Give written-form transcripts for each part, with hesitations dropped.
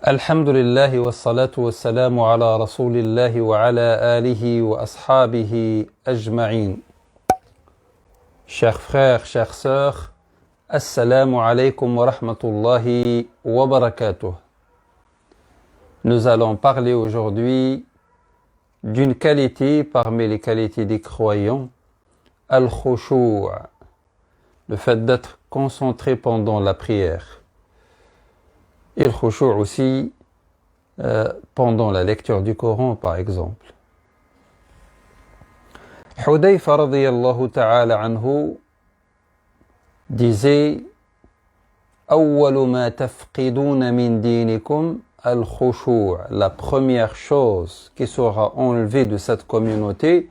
الحمد لله والصلاة والسلام على رسول الله وعلى آله وأصحابه أجمعين. Chers frères, chères sœurs, Assalamu alaikum wa rahmatullahi wa barakatuh. Nous allons parler aujourd'hui d'une qualité parmi les qualités des croyants, al-khushu', le fait d'être concentré pendant la prière. Et le khushu' aussi pendant la lecture du Coran, par exemple. Hudayfa radiyallahu ta'ala anhu disait أول ما تفقدون من دينكم الخشوع. La première chose qui sera enlevée de cette communauté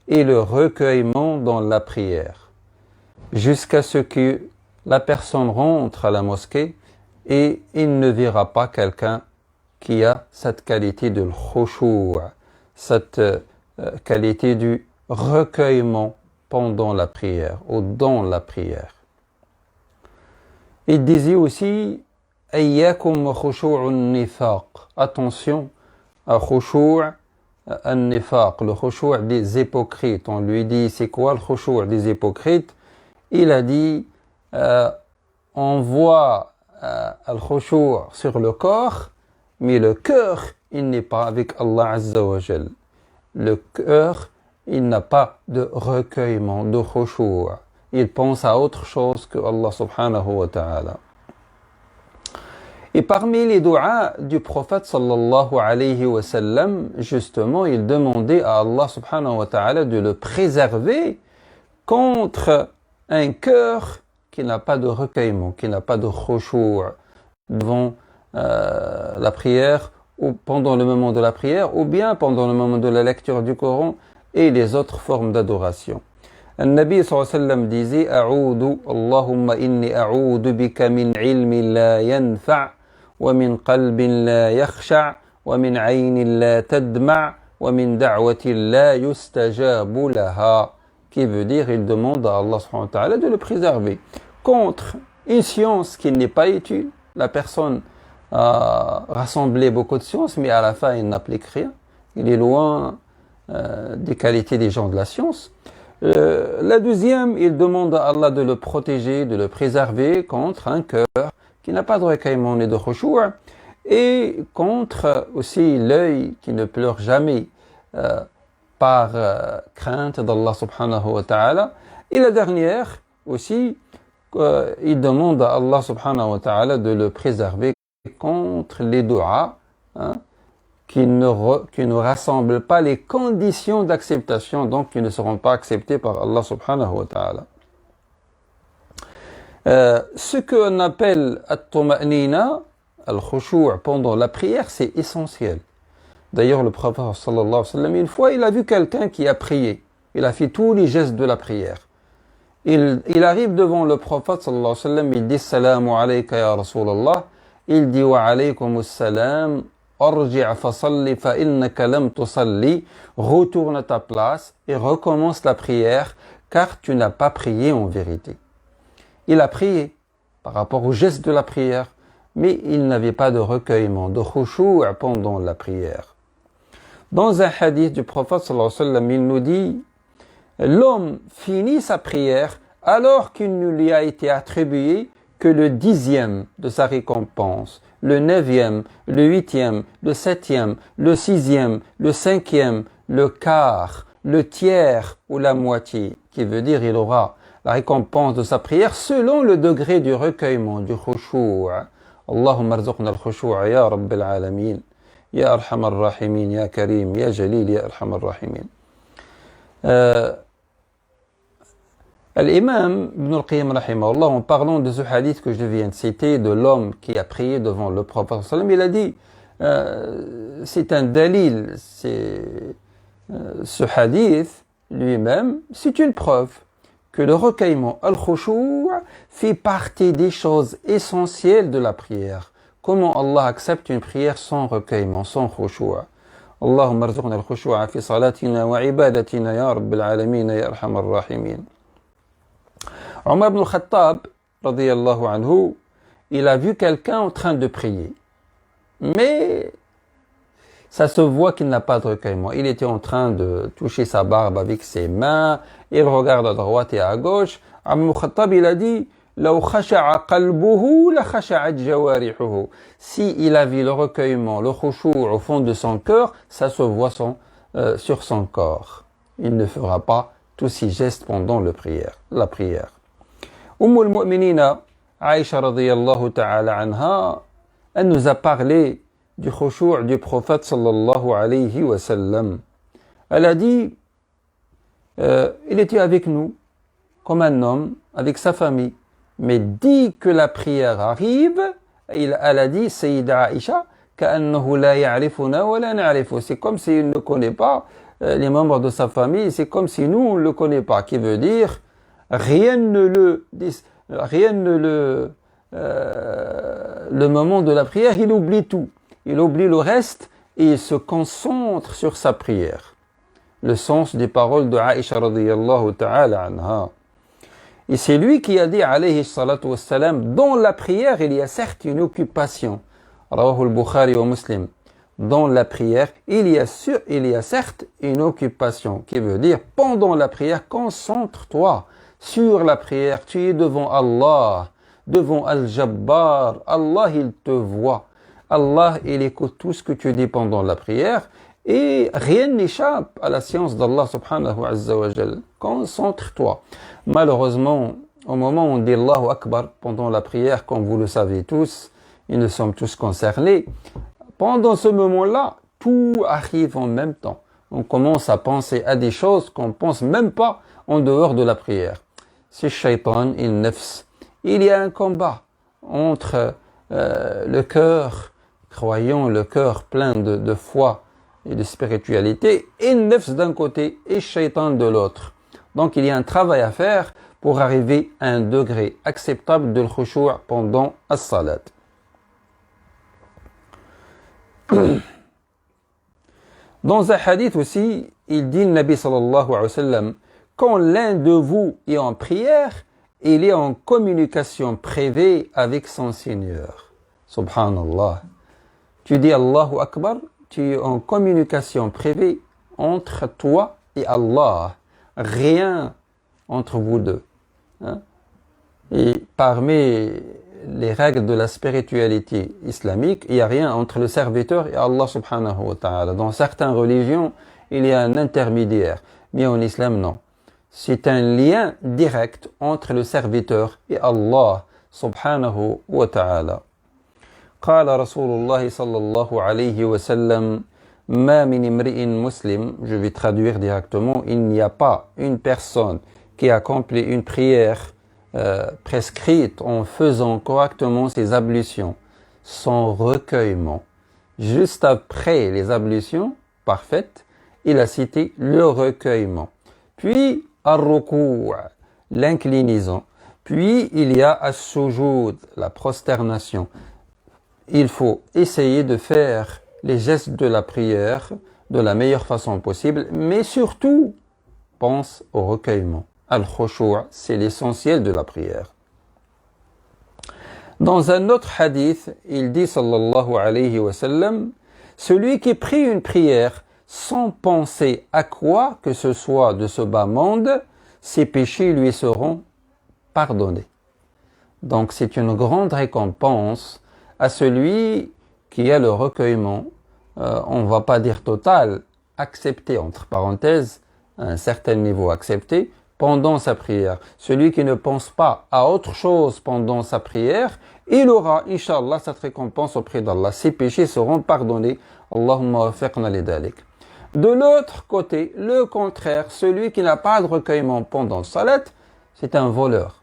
est le recueillement dans la prière. Jusqu'à ce que la personne rentre à la mosquée et il ne verra pas quelqu'un qui a cette qualité de khushu', cette qualité du recueillement pendant la prière ou dans la prière. Il disait aussi Ayyakum khushu'un nifaq. Attention à khushu' an-nifaq, le khushu' des hypocrites. On lui dit c'est quoi le khushu' des hypocrites? Il a dit on voit al khushu' sur le corps, mais le cœur il n'est pas avec Allah Azza wa Jal. Le cœur il n'a pas de recueillement, de khushu'. Il pense à autre chose que Allah subhanahu wa ta'ala. Et parmi les du'as du prophète sallallahu alayhi wa sallam, justement, il demandait à Allah subhanahu wa ta'ala de le préserver contre un cœur qui n'a pas de recueillement, qui n'a pas de khushu' devant la prière ou pendant le moment de la prière ou bien pendant le moment de la lecture du Coran et les autres formes d'adoration. النبي صلى الله عليه وسلم disait أعوذ اللهم إني أعوذ بك من علم لا ينفع ومن قلب لا يخشع ومن عين لا تدمع ومن دعوة لا يستجاب لها, qui veut dire il demande à Allah subhanahu wa ta'ala de le préserver contre une science qui n'est pas utile. La personne a rassemblé beaucoup de sciences mais à la fin il n'applique rien, il est loin des qualités des gens de la science. La deuxième, il demande à Allah de le protéger, de le préserver contre un cœur qui n'a pas de recueillement ni de khushu' et contre aussi l'œil qui ne pleure jamais par crainte d'Allah subhanahu wa ta'ala. Et la dernière aussi, il demande à Allah subhanahu wa ta'ala de le préserver contre les du'as qui ne rassemblent pas les conditions d'acceptation, donc qui ne seront pas acceptés par Allah subhanahu wa ta'ala. Ce qu'on appelle at-tuma'nina, al-khushu' pendant la prière, c'est essentiel. D'ailleurs, le prophète sallallahu alayhi wa sallam, une fois, il a vu quelqu'un qui a prié. Il a fait tous les gestes de la prière. Il arrive devant le prophète sallallahu alayhi wa sallam, il dit Salamu alayka ya Rasulallah. Il dit Wa alaykum as-salam. Arji' fasalli fa innaka lam tusalli. Retourne à ta place et recommence la prière car tu n'as pas prié en vérité. Il a prié par rapport au geste de la prière, mais il n'avait pas de recueillement, de khushu' pendant la prière. Dans un hadith du prophète sallallahu alayhi wa sallam, il nous dit l'homme finit sa prière alors qu'il ne lui a été attribué que le 10e de sa récompense, le 9e, le 8e, le 7e, le 6e, le 5e, le quart, le tiers ou la moitié, qui veut dire il aura la récompense de sa prière selon le degré du recueillement, du khushu'. Allahumma arzuqna al-khushu' ya Rabbil alamin, ya Arhamar Rahimin, ya Karim, ya Jalil, ya Arhamar Rahimin. L'imam Ibn al-Qayyim rahimahullah, en parlant de ce hadith que je viens de citer, de l'homme qui a prié devant le prophète sallam, il a dit c'est un dalil, ce hadith lui-même, c'est une preuve que le recueillement al-khushu' fait partie des choses essentielles de la prière. Comment Allah accepte une prière sans recueillement, sans khushu'? Allahumma arzuqna al-khushu'a fi salatina wa ibadatina ya Rabbil alamin ya Arhamar Rahimin. Omar ibn al-Khattab, radiyallahu anhu, il a vu quelqu'un en train de prier. mais ça se voit qu'il n'a pas de recueillement. Il était en train de toucher sa barbe avec ses mains, il regarde à droite et à gauche. Ibn Khattab, il a dit, لو خشع قلبه لخشعت جوارحه. Si il avait le recueillement, le khushu' au fond de son cœur, ça se voit sur son corps. Il ne fera pas tous ces gestes pendant la prière. al-Mu'minina, Aïcha radiyallahu ta'ala anha, elle nous a parlé du khushu' du prophète sallallahu alayhi wa sallam. Elle a dit, il était avec nous comme un homme, avec sa famille. Mais dès que la prière arrive, elle a dit, Sayyida Aïcha, كأنه لا يعرفنا ولا نعرفه. C'est comme s'il ne connaît pas les membres de sa famille, c'est comme si nous on ne le connaît pas. Qui veut dire, le moment de la prière, il oublie tout. Il oublie le reste et il se concentre sur sa prière. Le sens des paroles de Aïcha radiyallahu ta'ala anha. Et c'est lui qui a dit, alayhi salatu wassalam, dans la prière, il y a certes une occupation. Rawahu al-Bukhari wa Muslim. Dans la prière, il y a certes une occupation, qui veut dire, pendant la prière, concentre-toi sur la prière. Tu es devant Allah, devant Al-Jabbar. Allah, il te voit. Allah, il écoute tout ce que tu dis pendant la prière. Et rien n'échappe à la science d'Allah subhanahu wa ta'ala. Concentre-toi. Malheureusement, au moment où on dit Allahu Akbar pendant la prière, comme vous le savez tous, et nous sommes tous concernés, pendant ce moment-là, tout arrive en même temps. On commence à penser à des choses qu'on ne pense même pas en dehors de la prière. C'est shaitan et nafs. Il y a un combat entre le cœur croyant, le cœur plein de foi et de spiritualité, et nafs d'un côté et shaitan de l'autre. Donc il y a un travail à faire pour arriver à un degré acceptable de khushu' pendant as-salat. Dans un hadith aussi, il dit, le Nabi sallallahu alayhi wa sallam, quand l'un de vous est en prière, il est en communication privée avec son Seigneur. Subhanallah. Tu dis Allahu Akbar, tu es en communication privée entre toi et Allah. Rien entre vous deux. Hein? Et parmi les règles de la spiritualité islamique, il n'y a rien entre le serviteur et Allah subhanahu wa ta'ala. Dans certaines religions, il y a un intermédiaire, mais en islam, non. C'est un lien direct entre le serviteur et Allah subhanahu wa ta'ala. قال رسول الله صلى الله عليه وسلم ما من امرئ مسلم, je vais traduire directement, il n'y a pas une personne qui accomplit une prière prescrite en faisant correctement ses ablutions, son recueillement. Juste après les ablutions parfaites, il a cité le recueillement. Puis, ar-ruku', l'inclinaison. Puis, il y a as-sujud, la prosternation. Il faut essayer de faire les gestes de la prière de la meilleure façon possible, mais surtout, pense au recueillement. Al-khushu', c'est l'essentiel de la prière. Dans un autre hadith, il dit sallallahu alayhi wa sallam, celui qui prie une prière sans penser à quoi que ce soit de ce bas monde, ses péchés lui seront pardonnés. Donc c'est une grande récompense à celui qui a le recueillement, on ne va pas dire total, accepté entre parenthèses, à un certain niveau accepté, pendant sa prière. Celui qui ne pense pas à autre chose pendant sa prière, il aura, Inch'Allah, cette récompense auprès d'Allah. Ses péchés seront pardonnés. Allahumma wafiqna lidalik. De l'autre côté, le contraire, celui qui n'a pas de recueillement pendant le salat, c'est un voleur.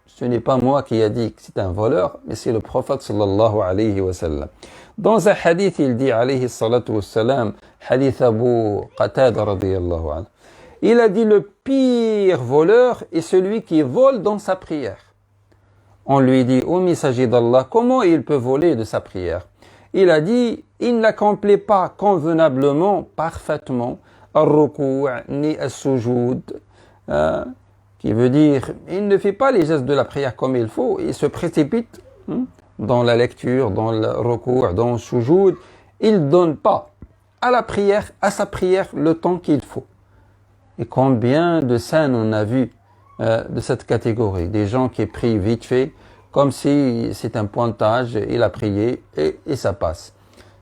Ce n'est pas moi qui a dit que c'est un voleur, mais c'est le prophète sallallahu alayhi wa sallam. Dans un hadith, il dit alayhi salatu wa sallam, hadith Abu Qatada radiyallahu anhu. Il a dit le pire voleur est celui qui vole dans sa prière. On lui dit, ô messager d'Allah, comment il peut voler de sa prière? Il a dit, il n'accomplit pas convenablement, parfaitement, al-ruku' ni al-sujud, qui veut dire, il ne fait pas les gestes de la prière comme il faut, il se précipite dans la lecture, dans le recours, dans le sujoud, il ne donne pas à la prière, à sa prière, le temps qu'il faut. Et combien de scènes on a vu de cette catégorie, des gens qui prient vite fait, comme si c'est un pointage, il a prié et ça passe.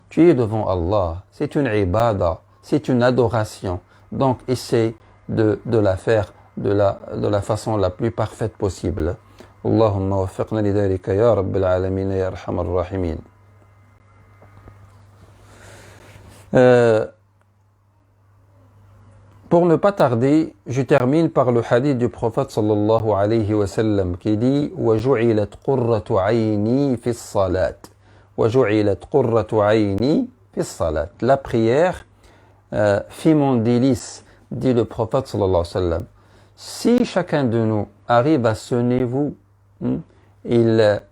Tu es devant Allah, c'est une ibada, c'est une adoration. Donc essaie de la faire de la façon la plus parfaite possible. Allahumma waffiqna lidhalika ya Rabbil alamin ya arhamar rahimin. Pour ne pas tarder, je termine par le hadith du prophète sallallahu alayhi wa sallam qui dit وَجُعِلَتْ قُرَّةُ عَيْنِي فِي الصَّلَاةِ وَجُعِلَتْ قُرَّةُ عَيْنِي فِي الصَّلَاةِ. La prière fit mon délice, dit le prophète sallallahu alayhi wa sallam. Si chacun de nous arrive à ce niveau,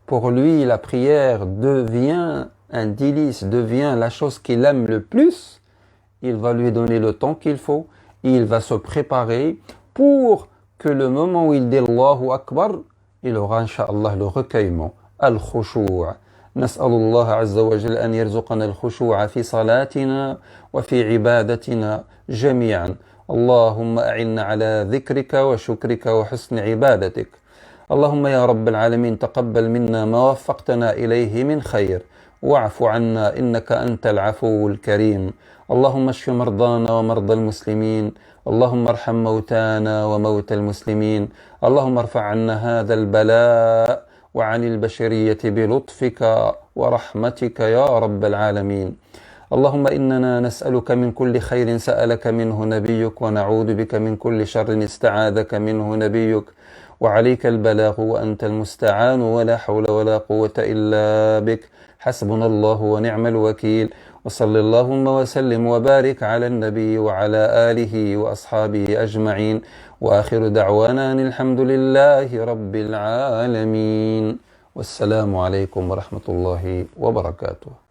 pour lui la prière devient un délice, devient la chose qu'il aime le plus, il va lui donner le temps qu'il faut, il va se préparer pour que le moment où il dit Allahu Akbar, il aura incha'Allah le recueillement, al-khushu'. نسأل الله عز وجل أن يرزقنا الخشوع في صلاتنا وفي عبادتنا جميعا. اللهم أعنا على ذكرك وشكرك وحسن عبادتك. اللهم يا رب العالمين تقبل منا ما وفقتنا إليه من خير واعف عنا إنك أنت العفو الكريم. اللهم اشف مرضانا ومرضى المسلمين. اللهم ارحم موتانا وموتى المسلمين. اللهم ارفع عنا هذا البلاء وعن البشرية بلطفك ورحمتك يا رب العالمين. اللهم إننا نسألك من كل خير سألك منه نبيك ونعوذ بك من كل شر استعاذك منه نبيك وعليك البلاغ وأنت المستعان ولا حول ولا قوة إلا بك. حسبنا الله ونعم الوكيل. وصلى اللهم وسلم وبارك على النبي وعلى آله وأصحابه أجمعين. وآخر دعوانا أن الحمد لله رب العالمين. والسلام عليكم ورحمة الله وبركاته.